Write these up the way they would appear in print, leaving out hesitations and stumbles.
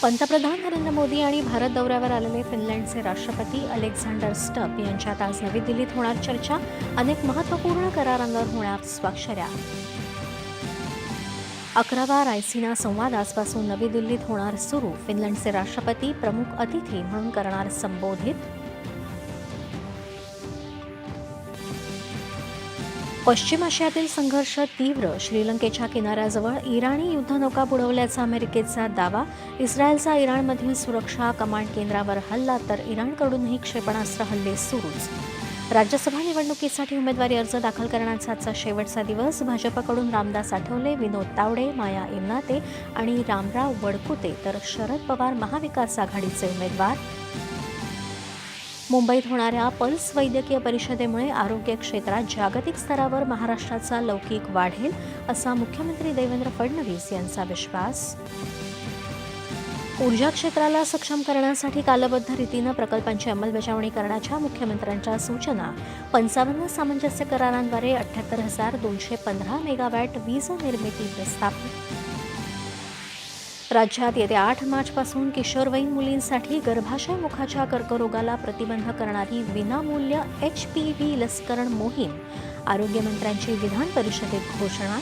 पंतप्रधान नरेंद्र मोदी आणि भारत दौऱ्यावर आलेले फिनलंडचे राष्ट्रपती अलेक्झांडर स्टप यांच्यात आज नवी दिल्लीत होणार चर्चा. अनेक महत्त्वपूर्ण करारांवर होणार स्वाक्षऱ्या. 11वा रायसिना संवाद आजपासून नवी दिल्लीत होणार सुरू. फिनलंडचे राष्ट्रपती प्रमुख अतिथी म्हणून करणार संबोधित. पश्चिम आशियातील संघर्ष तीव्र. श्रीलंकेच्या किनाऱ्याजवळ इराणी युद्धनौका बुडवल्याचा अमेरिकेचा दावा. इस्रायलचा इराणमधील सुरक्षा कमांड केंद्रावर हल्ला तर इराणकडूनही क्षेपणास्त्र हल्ले सुरूच. राज्यसभा निवडणुकीसाठी उमेदवारी अर्ज दाखल करण्याचा आजचा शेवटचा दिवस. भाजपकडून रामदास आठवले, विनोद तावडे, माया इमनाते आणि रामराव वडकुते तर शरद पवार महाविकास आघाडीचे उमेदवार. मुंबईत होणाऱ्या पल्स वैद्यकीय परिषदेमुळे आरोग्य क्षेत्रात जागतिक स्तरावर महाराष्ट्राचा लौकिक वाढेल, असा मुख्यमंत्री देवेंद्र फडणवीस यांचा विश्वास. ऊर्जा क्षेत्राला सक्षम करण्यासाठी कालबद्ध रीतीनं प्रकल्पांची अंमलबजावणी करण्याच्या मुख्यमंत्र्यांच्या सूचना. 55 सामंजस्य करारांद्वारे 78,215 मेगावॅट वीज निर्मिती प्रस्थापित. राज्यात येत्या 8 मार्चपासून किशोरवयीन मुलींसाठी गर्भाशय मुखाच्या कर्करोगाला प्रतिबंध करणारी विनामूल्य HPV लसीकरण मोहीम. आरोग्यमंत्र्यांची विधान परिषदेत घोषणा.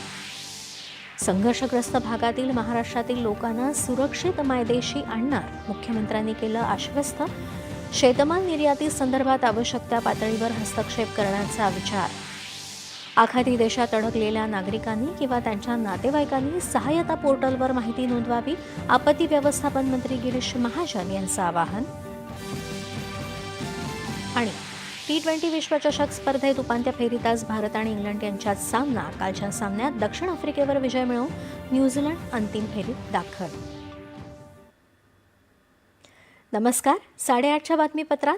संघर्षग्रस्त भागातील महाराष्ट्रातील लोकांना सुरक्षित मायदेशी आणणार, मुख्यमंत्र्यांनी केलं आश्वस्त. शेतमाल निर्यातीसंदर्भात आवश्यक त्या पातळीवर हस्तक्षेप करण्याचा विचार. आखाती देशात अडकलेल्या नागरिकांनी किंवा त्यांच्या नातेवाईकांनी सहाय्यता पोर्टलवर माहिती नोंदवावी. आपत्ती व्यवस्थापन मंत्री गिरीश महाजन यांचं आवाहन. आणि T20 विश्वचषक स्पर्धेत उपांत्य फेरीत आज भारत आणि इंग्लंड यांच्यात सामना. कालच्या सामन्यात दक्षिण आफ्रिकेवर विजय मिळवून न्यूझीलंड अंतिम फेरीत दाखल. नमस्कार. 8:30च्या बातमीपत्रात